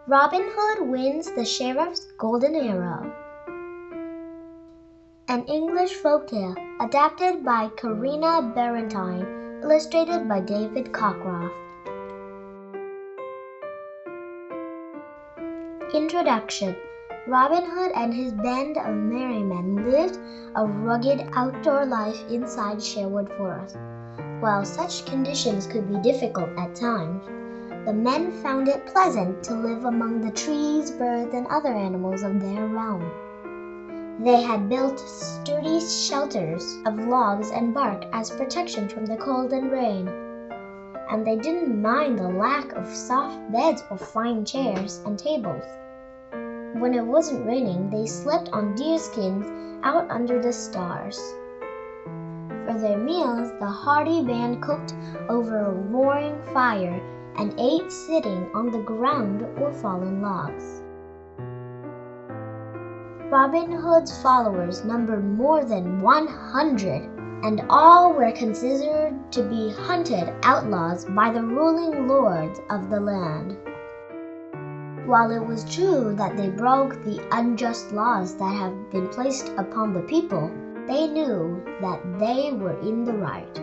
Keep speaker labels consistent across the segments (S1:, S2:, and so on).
S1: Robin Hood wins the Sheriff's Golden Arrow. An English folktale adapted by Karina Barentine, illustrated by David Cockcroft. Introduction. Robin Hood and his band of merry men lived a rugged outdoor life inside Sherwood Forest. While such conditions could be difficult at times, the men found it pleasant to live among the trees, birds, and other animals of their realm. They had built sturdy shelters of logs and bark as protection from the cold and rain, and they didn't mind the lack of soft beds or fine chairs and tables. When it wasn't raining, they slept on deerskins out under the stars. For their meals, the hardy band cooked over a roaring fire and ate sitting on the ground or fallen logs. Robin Hood's followers numbered more than 100, and all were considered to be hunted outlaws by the ruling lords of the land. While it was true that they broke the unjust laws that have been placed upon the people, they knew that they were in the right.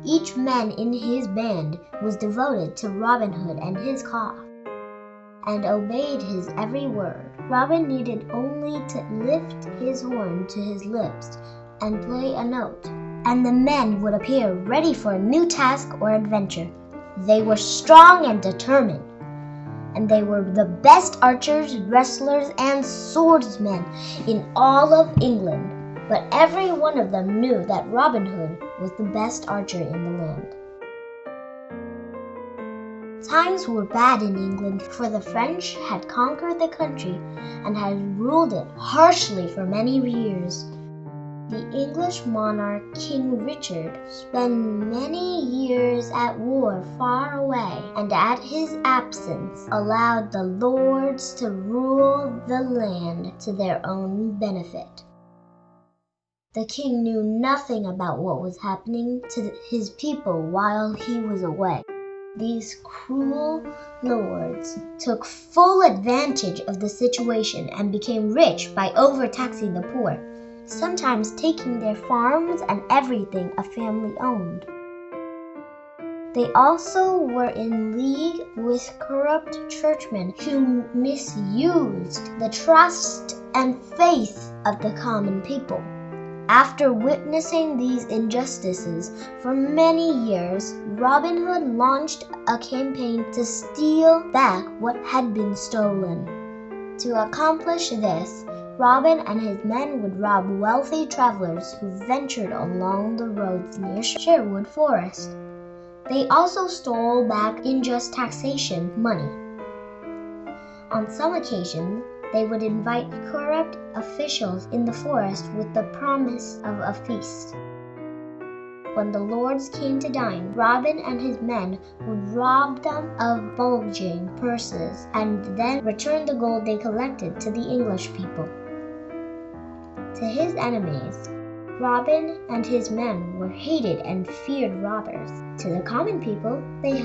S1: Each man in his band was devoted to Robin Hood and his cause, and obeyed his every word. Robin needed only to lift his horn to his lips and play a note, and the men would appear ready for a new task or adventure. They were strong and determined, and they were the best archers, wrestlers, and swordsmen in all of England. But every one of them knew that Robin Hood was the best archer in the land. Times were bad in England, for the French had conquered the country and had ruled it harshly for many years. The English monarch, King Richard, spent many years at war far away, and at his absence allowed the lords to rule the land to their own benefit. The king knew nothing about what was happening to his people while he was away. These cruel lords took full advantage of the situation and became rich by overtaxing the poor, sometimes taking their farms and everything a family owned. They also were in league with corrupt churchmen who misused the trust and faith of the common people. After witnessing these injustices for many years, Robin Hood launched a campaign to steal back what had been stolen. To accomplish this, Robin and his men would rob wealthy travelers who ventured along the roads near Sherwood Forest. They also stole back unjust taxation money. On some occasions, they would invite corrupt officials in the forest with the promise of a feast. When the lords came to dine, Robin and his men would rob them of bulging purses and then return the gold they collected to the English people. To his enemies, Robin and his men were hated and feared robbers. To the common people, they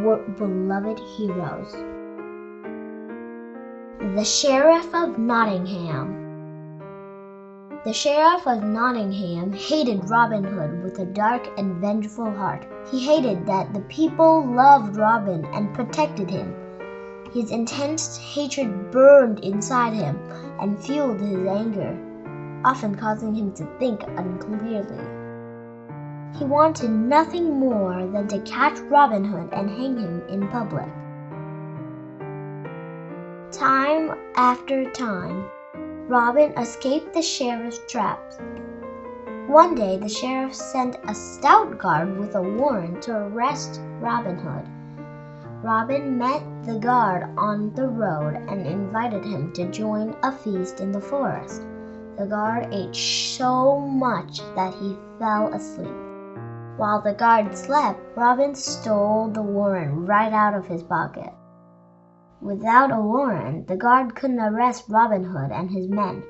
S1: were beloved heroes. The Sheriff of Nottingham. The Sheriff of Nottingham hated Robin Hood with a dark and vengeful heart. He hated that the people loved Robin and protected him. His intense hatred burned inside him and fueled his anger, often causing him to think unclearly. He wanted nothing more than to catch Robin Hood and hang him in public. Time after time, Robin escaped the sheriff's traps. One day, the sheriff sent a stout guard with a warrant to arrest Robin Hood. Robin met the guard on the road and invited him to join a feast in the forest. The guard ate so much that he fell asleep. While the guard slept, Robin stole the warrant right out of his pocket. Without a warrant, the guard couldn't arrest Robin Hood and his men.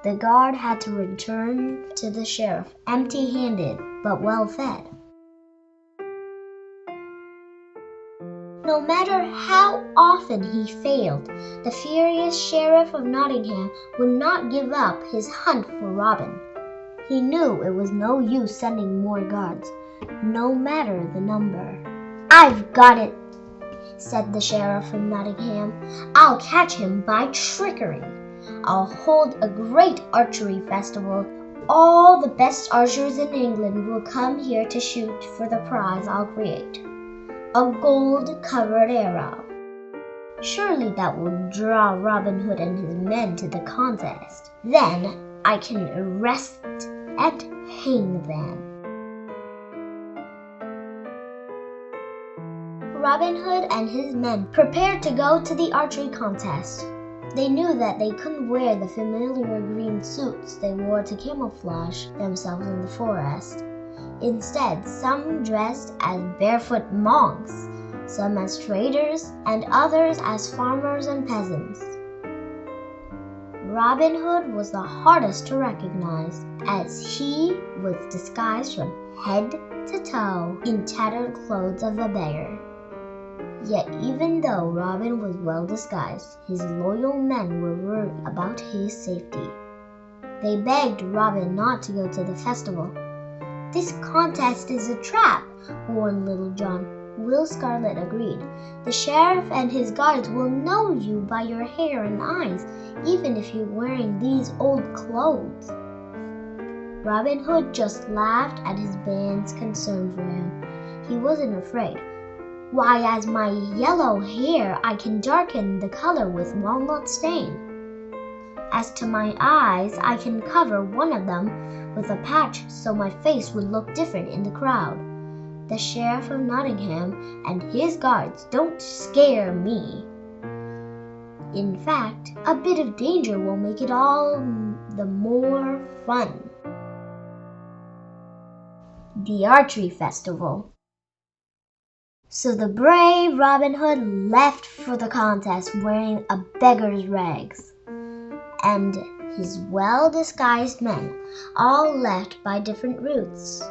S1: The guard had to return to the sheriff empty-handed but well-fed. No matter how often he failed, the furious Sheriff of Nottingham would not give up his hunt for Robin. He knew it was no use sending more guards, no matter the number. "I've got it," said the Sheriff of Nottingham. "I'll catch him by trickery. I'll hold a great archery festival. All the best archers in England will come here to shoot for the prize I'll create. A gold-covered arrow. Surely that will draw Robin Hood and his men to the contest. Then I can arrest and hang them." Robin Hood and his men prepared to go to the archery contest. They knew that they couldn't wear the familiar green suits they wore to camouflage themselves in the forest. Instead, some dressed as barefoot monks, some as traders, and others as farmers and peasants. Robin Hood was the hardest to recognize, as he was disguised from head to toe in tattered clothes of a beggar. Yet even though Robin was well disguised, his loyal men were worried about his safety. They begged Robin not to go to the festival. "This contest is a trap," warned Little John. Will Scarlet agreed. "The sheriff and his guards will know you by your hair and eyes, even if you're wearing these old clothes." Robin Hood just laughed at his band's concern for him. He wasn't afraid. "Why, as my yellow hair, I can darken the color with walnut stain. As to my eyes, I can cover one of them with a patch so my face would look different in the crowd. The Sheriff of Nottingham and his guards don't scare me. In fact, a bit of danger will make it all the more fun." The Archery Festival. So the brave Robin Hood left for the contest wearing a beggar's rags, and his well-disguised men all left by different routes.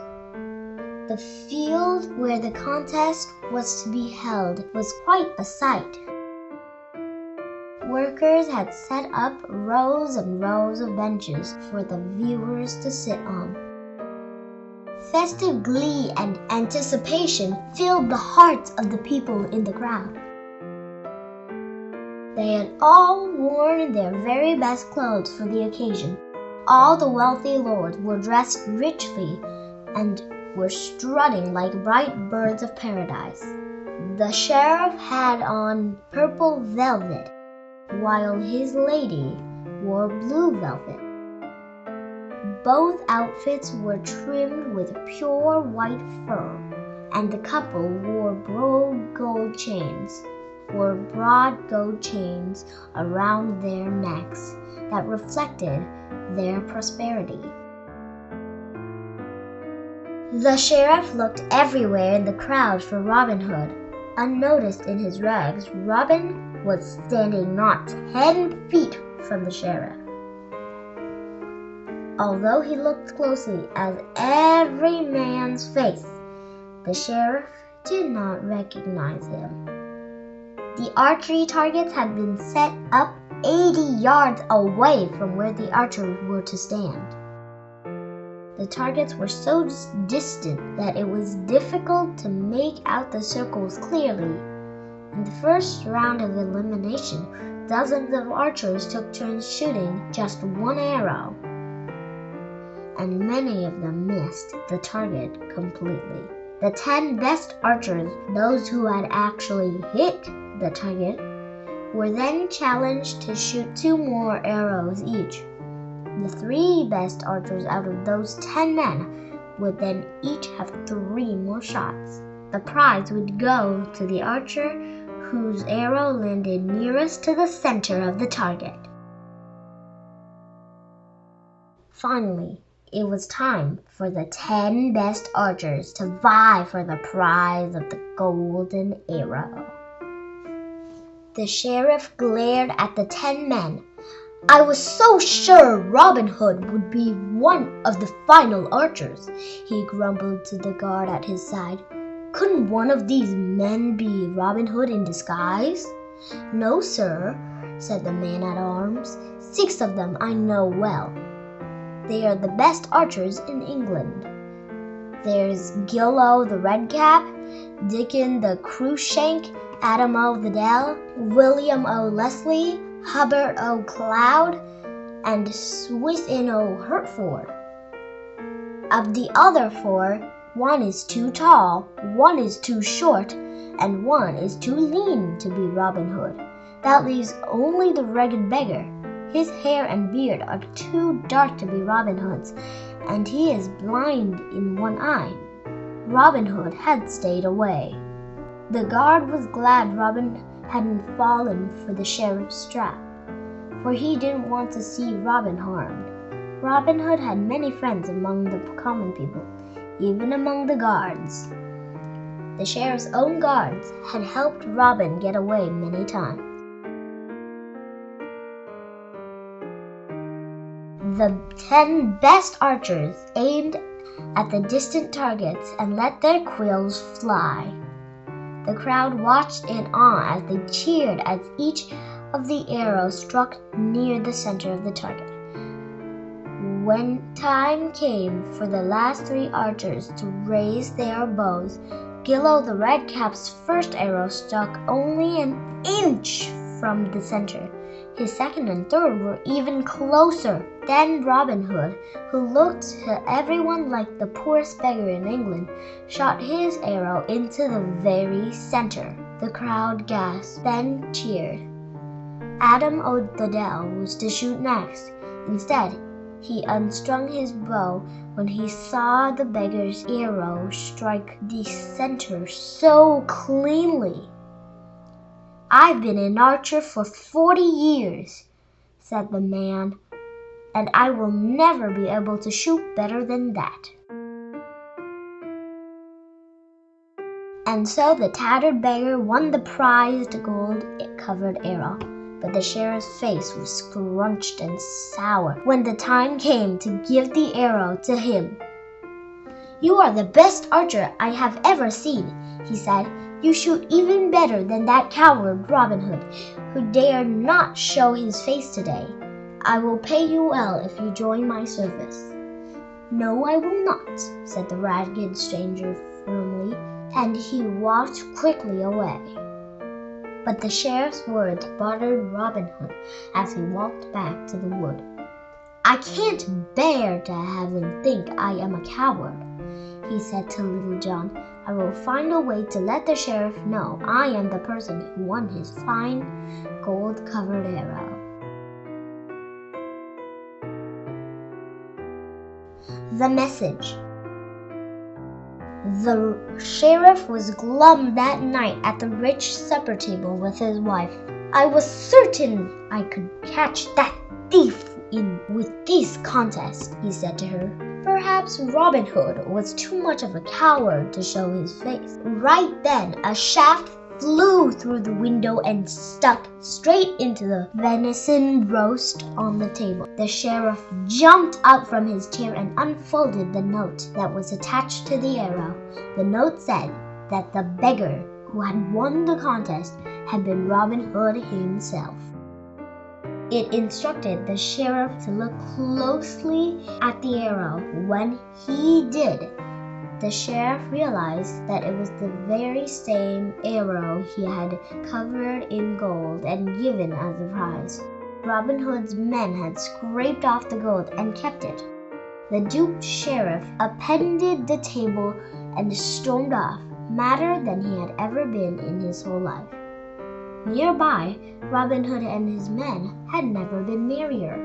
S1: The field where the contest was to be held was quite a sight. Workers had set up rows and rows of benches for the viewers to sit on. Festive glee and anticipation filled the hearts of the people in the crowd. They had all worn their very best clothes for the occasion. All the wealthy lords were dressed richly and were strutting like bright birds of paradise. The sheriff had on purple velvet, while his lady wore blue velvet. Both outfits were trimmed with pure white fur, and the couple wore broad gold chains around their necks that reflected their prosperity. The sheriff looked everywhere in the crowd for Robin Hood. Unnoticed in his rags, Robin was standing not 10 feet from the sheriff. Although he looked closely at every man's face, the sheriff did not recognize him. The archery targets had been set up 80 yards away from where the archers were to stand. The targets were so distant that it was difficult to make out the circles clearly. In the first round of elimination, dozens of archers took turns shooting just one arrow, and many of them missed the target completely. The 10 best archers, those who had actually hit the target, were then challenged to shoot 2 more arrows each. The 3 best archers out of those 10 men would then each have 3 more shots. The prize would go to the archer whose arrow landed nearest to the center of the target. Finally, it was time for the 10 best archers to vie for the prize of the golden arrow. The sheriff glared at the 10 men. "I was so sure Robin Hood would be one of the final archers," he grumbled to the guard at his side. Couldn't one of these men be Robin Hood in disguise? No, sir, said the man-at-arms. 6 of them I know well. They are the best archers in England. There's Gillo the Redcap, Dickon the Cruikshank, Adam O'Dell, William O'Leslie, Hubbard O'Cloud, and Swithin O'Hertford. Of the other 4, 1 is too tall, 1 is too short, and 1 is too lean to be Robin Hood. That leaves only the ragged beggar. His hair and beard are too dark to be Robin Hood's, and he is blind in one eye. Robin Hood had stayed away. The guard was glad Robin hadn't fallen for the sheriff's trap, for he didn't want to see Robin harmed. Robin Hood had many friends among the common people, even among the guards. The sheriff's own guards had helped Robin get away many times. The 10 best archers aimed at the distant targets and let their quills fly. The crowd watched in awe as they cheered as each of the arrows struck near the center of the target. When time came for the last 3 archers to raise their bows, Gillo the Redcap's first arrow stuck only an inch from the center. His second and third were even closer. Then Robin Hood, who looked to everyone like the poorest beggar in England, shot his arrow into the very center. The crowd gasped, then cheered. Adam O'Dell was to shoot next. Instead, he unstrung his bow when he saw the beggar's arrow strike the center so cleanly. "I've been an archer for 40 years, said the man, "and I will never be able to shoot better than that." And so the tattered beggar won the prized gold-covered arrow. But the sheriff's face was scrunched and sour when the time came to give the arrow to him. "You are the best archer I have ever seen," he said. "You shoot even better than that coward Robin Hood, who dared not show his face today. I will pay you well if you join my service." "No, I will not," said the ragged stranger firmly, and he walked quickly away. But the sheriff's words bothered Robin Hood as he walked back to the wood. "I can't bear to have him think I am a coward," he said to Little John. "I will find a way to let the sheriff know I am the person who won his fine gold-covered arrow." The message. The sheriff was glum that night at the rich supper table with his wife. "I was certain I could catch that thief in with this contest," he said to her. Perhaps Robin Hood was too much of a coward to show his face. Right then, a shaft flew through the window and stuck straight into the venison roast on the table. The sheriff jumped up from his chair and unfolded the note that was attached to the arrow. The note said that the beggar who had won the contest had been Robin Hood himself. It instructed the sheriff to look closely at the arrow. When he did, the sheriff realized that it was the very same arrow he had covered in gold and given as a prize. Robin Hood's men had scraped off the gold and kept it. The duped sheriff appended the table and stormed off, madder than he had ever been in his whole life. Nearby, Robin Hood and his men had never been merrier.